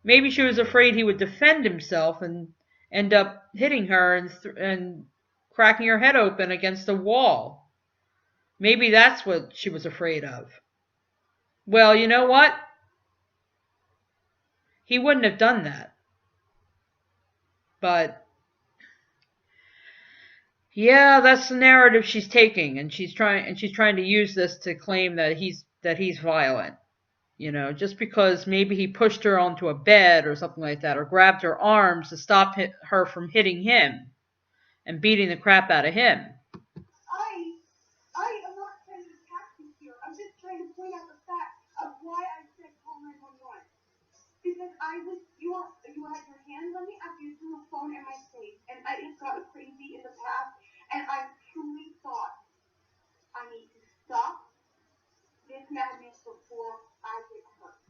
Speaker 1: Maybe she was afraid he would defend himself and end up hitting her and cracking her head open against a wall. Maybe that's what she was afraid of. Well, you know what? He wouldn't have done that. But yeah, that's the narrative she's taking, and she's trying to use this to claim that he's violent. Just because maybe he pushed her onto a bed or something like that, or grabbed her arms to stop her from hitting him and beating the crap out of him.
Speaker 4: I am not trying to attack you here. I'm just trying to point out the fact of why I said call 911. Because you had your hands on me after you threw a phone in my face, and it got crazy in the past, and I truly thought I need to stop this madness before I get hurt.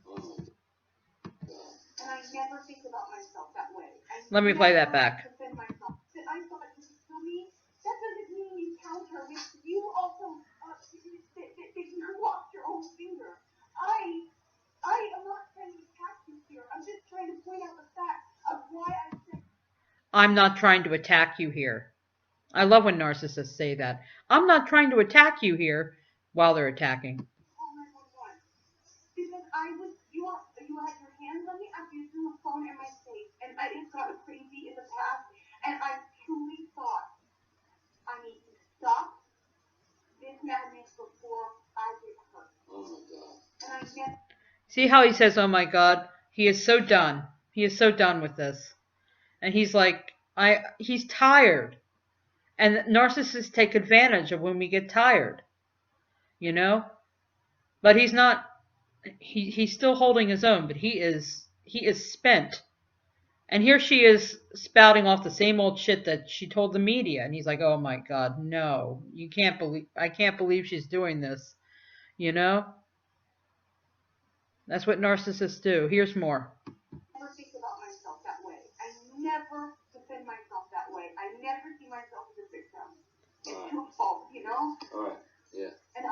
Speaker 4: And I never think about myself that way.
Speaker 1: Let me play that back.
Speaker 4: Defend myself. I thought you could kill me. That doesn't mean you counter with you also that you lost your own finger. I am not trying to attack you here. I'm just trying to point out the fact of why I said.
Speaker 1: I'm not trying to attack you here. I love when narcissists say that. I'm not trying to attack you here while they're attacking.
Speaker 4: Because you had your hands on me after you threw a phone in my face, and it got crazy in the past, and I truly thought I need to stop this madness before I get hurt.
Speaker 3: Oh my God.
Speaker 4: And I never.
Speaker 1: See how he says, oh my God? He is so done. He is so done with this. And he's like, he's tired. And narcissists take advantage of when we get tired. But he's not, he's still holding his own, but he is spent. And here she is spouting off the same old shit that she told the media. And he's like, oh my God, no, I can't believe she's doing this. That's what narcissists do. Here's more.
Speaker 4: I never think about myself that way. I never defend myself that way. I never see myself as a victim. It's your fault,
Speaker 3: All right, yeah.
Speaker 4: And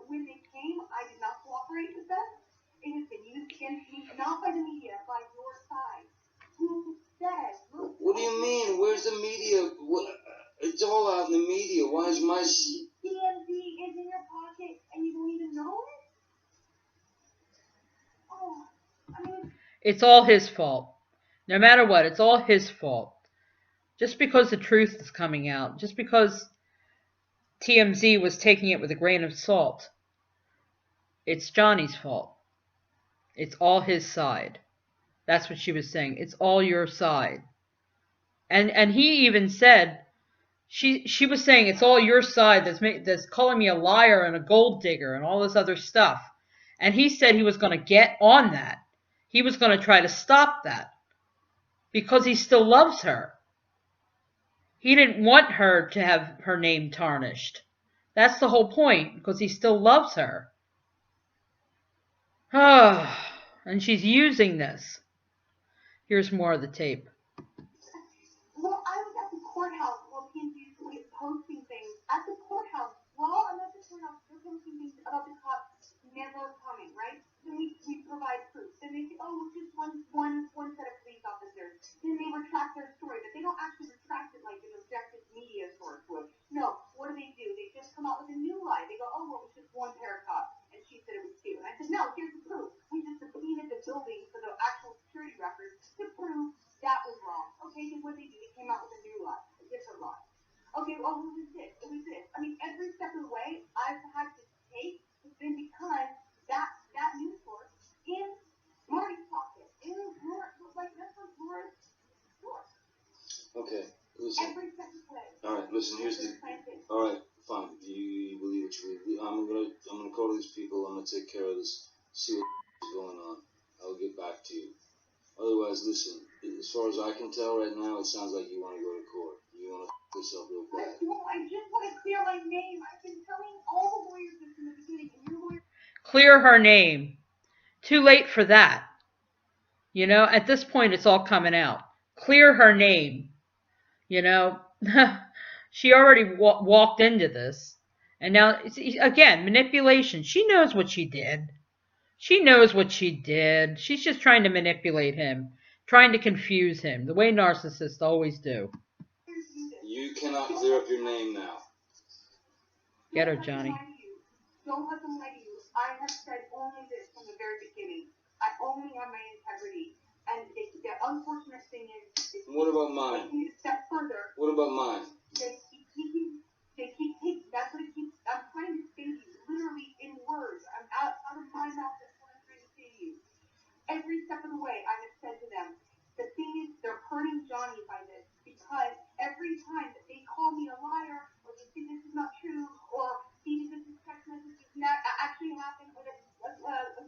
Speaker 4: when they came, I did not cooperate with them. It has been used against me, not by the media, by your side. Who said?
Speaker 3: What do you mean? Where's the media? It's all out in the media. Why is my
Speaker 4: DMV is in your pocket and you don't even know it? Oh,
Speaker 1: it's all his fault. No matter what, it's all his fault. Just because the truth is coming out, just because TMZ was taking it with a grain of salt. It's Johnny's fault. It's all his side. That's what she was saying. It's all your side. And he even said, she was saying, it's all your side that's calling me a liar and a gold digger and all this other stuff. And he said he was going to get on that. He was going to try to stop that because he still loves her. He didn't want her to have her name tarnished. That's the whole point, because he still loves her. And she's using this. Here's more of the tape.
Speaker 4: Well, I was at the courthouse while PNG was posting things. At the courthouse, while I'm at the courthouse, they're posting things about the cops never coming, right? Then we provide proof. Then they say, oh, it's just one set of police officers. Then they retract their story, but they don't actually retract it like an objective media source would. No, what do? They just come out with a new lie. They go, oh, well, it was just one pair of cops, and she said it was two. And I said, no, here's the proof. We just subpoenaed the building for the actual security records to prove that was wrong. Okay, then what did they do? They came out with a new lie, a different lie. Okay, well, it was this. It was this. I mean, every step of the way, I've had to take has been because that news source in Marty's pocket, in Laura, like that's what Laura's source.
Speaker 5: Okay, listen.
Speaker 4: Every step of the way.
Speaker 5: All right, listen. Here's the. All right, fine. You believe what you believe. I'm gonna call to these people. I'm gonna take care of this. See what's going on. I'll get back to you. Otherwise, listen. As far as I can tell right now, it sounds like you want to go to court. You want to yourself real bad.
Speaker 4: I just want to clear my name. I've been telling all the lawyers this in the beginning, and your lawyer.
Speaker 1: Clear her name. Too late for that. You know, at this point, it's all coming out. Clear her name. You know, she already walked into this. And now, again, manipulation. She knows what she did. She knows what she did. She's just trying to manipulate him, trying to confuse him, the way narcissists always do.
Speaker 5: You cannot clear up your name now.
Speaker 1: Get her, Johnny.
Speaker 4: Don't let them lie to you. I have said only this from the very beginning. I only have my integrity. And the unfortunate thing is...
Speaker 5: What about mine?
Speaker 4: Taking it a step further.
Speaker 5: What about mine?
Speaker 4: They keep taking... That's what it keeps... I'm trying to say to you, literally in words. I'm out of my mouth. That's what I'm trying to say to you. Every step of the way, I have said to them, the thing is, they're hurting Johnny by this. Because every time that they call me a liar, or they say this is not true, or see this is text messages not actually happened, or that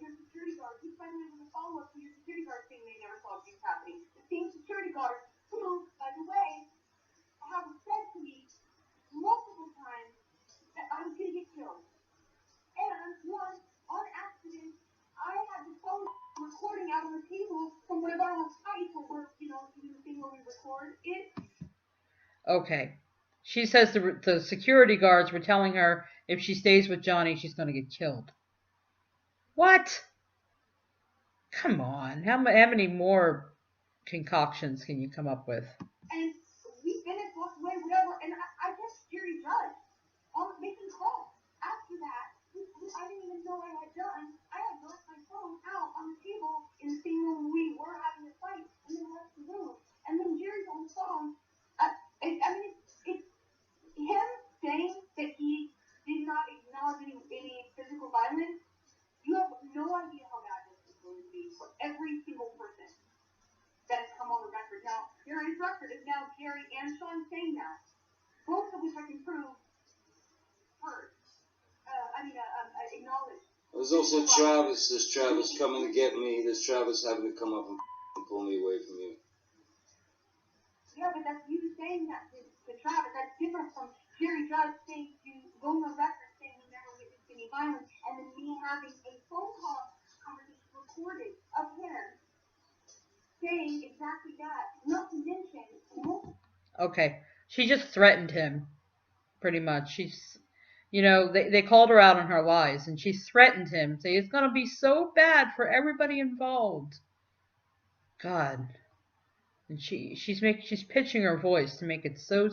Speaker 4: your security guard, who by the way was a follow-up to your security guard saying they never saw abuse happening. The same security guard who, by the way, have said to me multiple times that I was going to get killed. And once, on accident, I had the phone recording out on the table from one of our own sites where we're, doing the thing where we record it.
Speaker 1: Okay. She says the security guards were telling her if she stays with Johnny, she's going to get killed. What? Come on. How many more concoctions can you come up with?
Speaker 4: And we finished, walked away, whatever, and I guess Jerry judged on making calls. After that, I didn't even know I had done. I had left my phone out on the table in the same room we were having a fight, and then left the room. And then Jerry's on the phone. It's him saying that he did not acknowledge any physical violence. You have no idea how bad this is going to be for every single person that has come on the record. Now, Jerry's record is now Jerry and Sean saying that. Both of which I can prove heard. Acknowledged.
Speaker 5: There's also Travis. There's Travis coming to get me. There's Travis having to come up and pull me away from you.
Speaker 4: Yeah, but that's you saying that to Travis. That's different from Jerry Judge saying to go on the record saying he never witnessed any violence, and then me having a phone call conversation recorded of him saying exactly that. Not to mention.
Speaker 1: Okay. She just threatened him, pretty much. She's, they called her out on her lies, and she threatened him, saying it's going to be so bad for everybody involved. God. And she's pitching her voice to make it so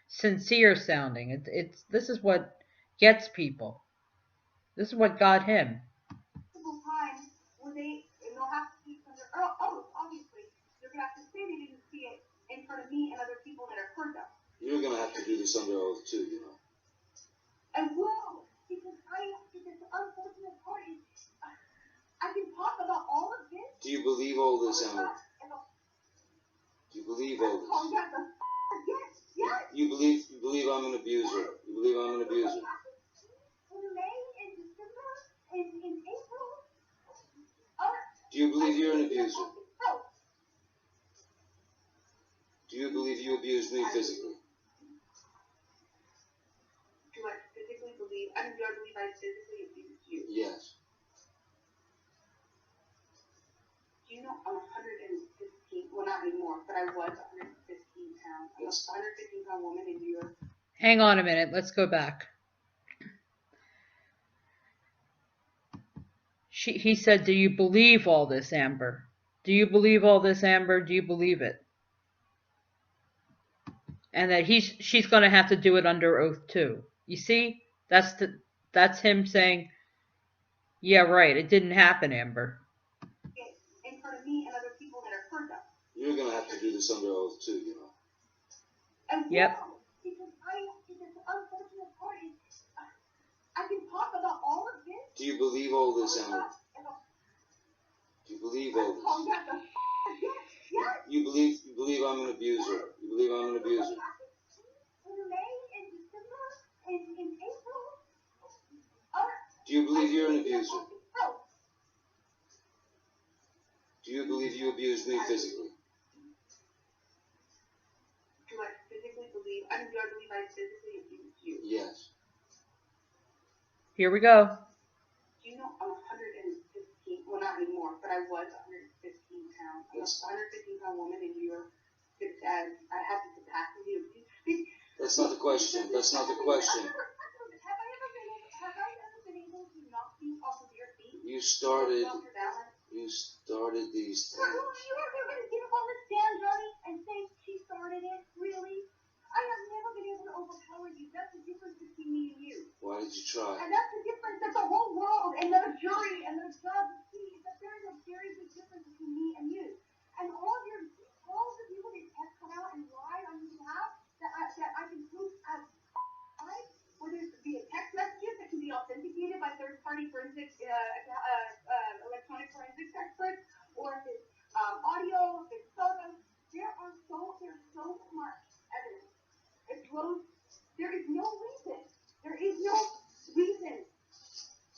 Speaker 1: sincere sounding. This is what gets people. This is what got him.
Speaker 4: Times where they'll have to see under obviously they're gonna have to say they didn't see it in front of me and other people that have heard them.
Speaker 5: You're gonna have to do this under oath too,
Speaker 4: I will, because the unfortunate part is, I can talk about all of this.
Speaker 5: Do you believe all this, Amber? Do you believe all this?
Speaker 4: Oh, yes, yes.
Speaker 5: You believe I'm an abuser. You believe I'm an abuser.
Speaker 4: In May, in December, in April.
Speaker 5: Do you believe you're an abuser? Do you believe you abused me physically?
Speaker 4: Do I physically believe? I mean, do I believe I physically abused you?
Speaker 5: Yes.
Speaker 4: Do you know I'm 115? Well, not anymore, but I was 115 pounds. I'm a 115-pound woman in New York.
Speaker 1: Hang on a minute. Let's go back. He said, do you believe all this, Amber? Do you believe all this, Amber? Do you believe it? And that she's going to have to do it under oath too. You see, that's him saying, yeah, right. It didn't happen, Amber.
Speaker 4: In front of me and other people that have heard that.
Speaker 5: You're going to have to do this under oath too, you know.
Speaker 4: And
Speaker 1: yep.
Speaker 4: Because the unfortunate part is, I can talk about all of this.
Speaker 5: Do you believe all this, Amber? Do you believe all this?
Speaker 4: Oh, yes.
Speaker 5: You believe I'm an abuser. You believe I'm an abuser.
Speaker 4: In May, in December, in April.
Speaker 5: Do you believe you're an abuser? Do you believe you abused me physically?
Speaker 4: Do I physically believe? I mean, do I believe I physically abused you?
Speaker 5: Yes.
Speaker 1: Here we go.
Speaker 4: Do you know I'm 115? Well, not anymore, but I was 115 pounds. I'm a 115-pound woman in New York. I have the capacity to abuse.
Speaker 5: That's not the question. That's not the question.
Speaker 4: Have I ever been able to knock you off of your feet?
Speaker 5: You started these things.
Speaker 4: You are going to get up on the stand, Johnny, and say she started it? Really? I have never been able to overpower you. That's the difference between me and you.
Speaker 5: Why did you try?
Speaker 4: And that's the difference that the whole world and the jury and the judge see, is that there is a very big difference between me and you. And all of the people that have come out and lied on your behalf, that I can prove as lies, whether it be a text messages that can be authenticated by third-party forensic, electronic forensics experts, or if it's audio, if it's photos, there's so much evidence. There is no reason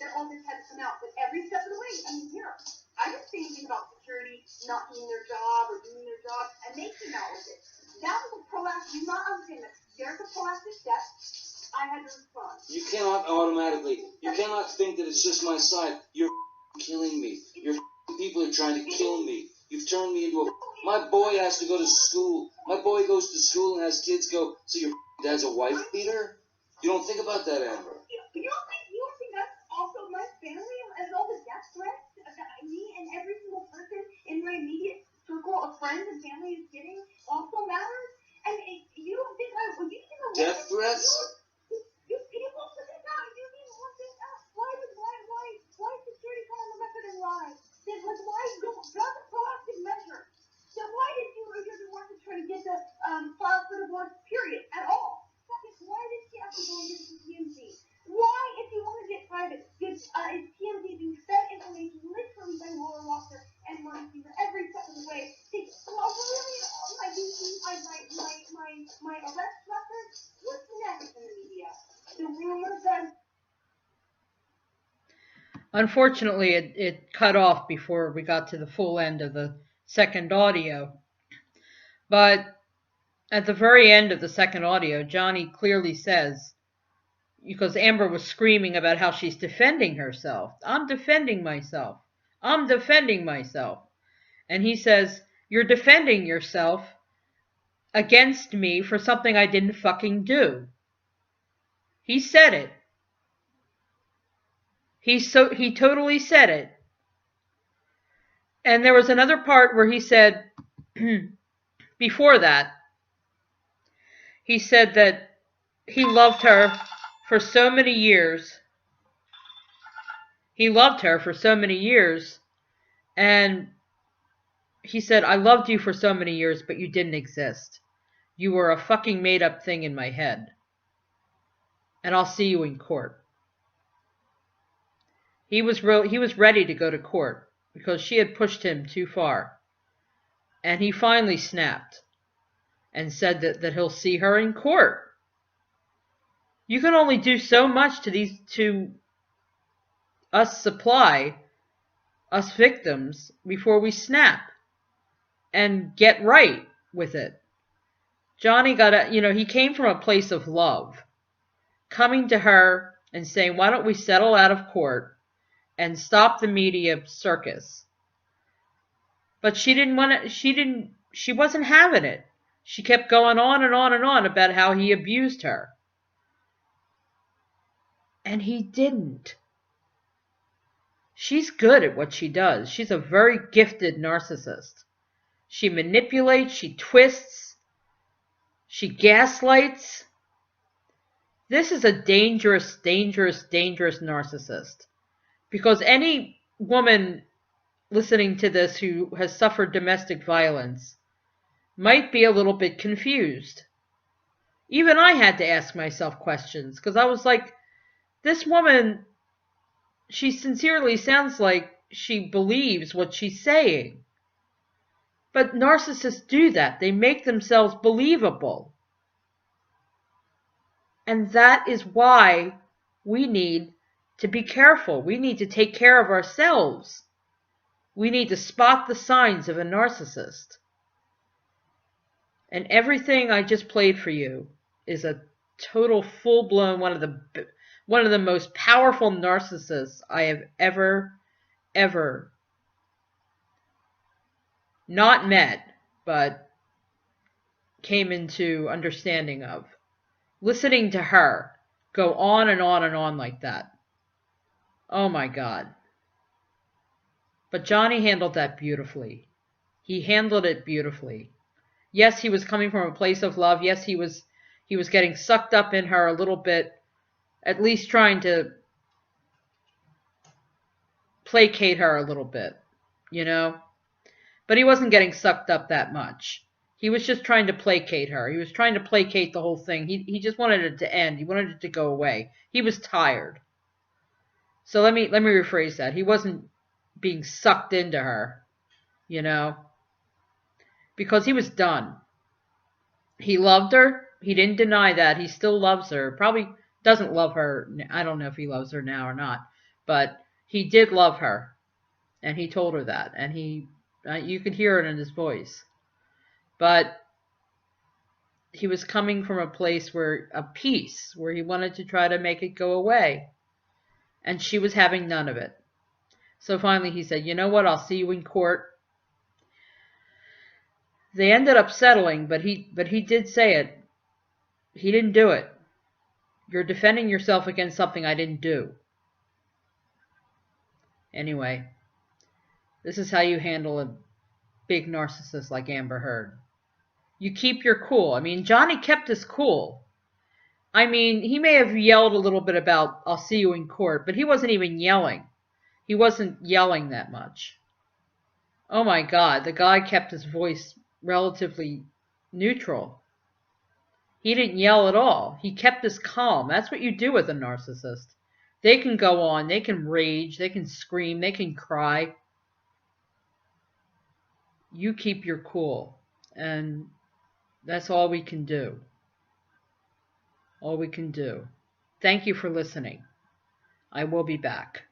Speaker 4: that all this has come out. But every step of the way, I mean, here, I didn't say anything about security not doing their job or doing their job, and they came out with it. That was a proactive. You not understand that there's a proactive step. I had to respond.
Speaker 5: You cannot automatically. You cannot think that it's just my side. You're killing me. Your people are trying to kill me. You've turned me into a. My boy has to go to school. My boy goes to school and has kids go. So your dad's a wife beater? You don't think about that, Amber.
Speaker 4: You don't think that's also my family and all the death threats that me and every single person in my immediate circle of friends and family is getting also matters? And you don't think
Speaker 5: death threats?
Speaker 4: You people put it out. You need one thing out. Why security come on the record and lie? Then why that's a proactive measure? Then why did you want to try to get the file for divorce period at all? Why did she have to go and get the TMZ? Why, if you want to get private, is TMZ being fed information literally by Laura Walker and Martin Fever every step of the way? Really, my DC, my arrest record? What's next in the media? The rumors that.
Speaker 1: Unfortunately, it cut off before we got to the full end of the second audio. But at the very end of the second audio, Johnny clearly says, because Amber was screaming about how she's defending herself. I'm defending myself. I'm defending myself. And he says, you're defending yourself against me for something I didn't fucking do. He said it. He totally said it. And there was another part where he said, before that, he said that he loved her for so many years. He loved her for so many years. And he said, I loved you for so many years, but you didn't exist. You were a fucking made up thing in my head. and I'll see you in court. He was ready to go to court because she had pushed him too far. And he finally snapped and said that he'll see her in court. You can only do so much to us victims, before we snap and get right with it. Johnny he came from a place of love, coming to her and saying, why don't we settle out of court and stop the media circus? But she wasn't having it. She kept going on and on and on about how he abused her. And he didn't. She's good at what she does. She's a very gifted narcissist. She manipulates, she twists, she gaslights. This is a dangerous, dangerous, dangerous narcissist. Because any woman listening to this who has suffered domestic violence might be a little bit confused. Even I had to ask myself questions, because I was like, this woman, she sincerely sounds like she believes what she's saying. But narcissists do that. They make themselves believable. And that is why we need to be careful. We need to take care of ourselves. We need to spot the signs of a narcissist. And everything I just played for you is a total full-blown one of the most powerful narcissists I have ever not met, but came into understanding of. Listening to her go on and on and on like that. Oh my God. But Johnny handled that beautifully. He handled it beautifully. Yes, he was coming from a place of love. Yes, he was getting sucked up in her a little bit, at least trying to placate her a little bit, But he wasn't getting sucked up that much. He was just trying to placate her. He was trying to placate the whole thing. He just wanted it to end. He wanted it to go away. He was tired. So let me rephrase that. He wasn't being sucked into her, because he was done. He loved her. He didn't deny that. He still loves her. Probably doesn't love her. I don't know if he loves her now or not, but he did love her, and he told her that, and you could hear it in his voice. But he was coming from a place of peace, where he wanted to try to make it go away. And she was having none of it. So finally he said, you know what, I'll see you in court. They ended up settling, but he did say it. He didn't do it. You're defending yourself against something I didn't do. Anyway, this is how you handle a big narcissist like Amber Heard. You keep your cool. I mean, Johnny kept his cool. I mean, he may have yelled a little bit about, I'll see you in court, but he wasn't even yelling. He wasn't yelling that much. Oh my God, the guy kept his voice relatively neutral. He didn't yell at all. He kept his calm. That's what you do with a narcissist. They can go on, they can rage, they can scream, they can cry. You keep your cool. And that's all we can do. All we can do. Thank you for listening. I will be back.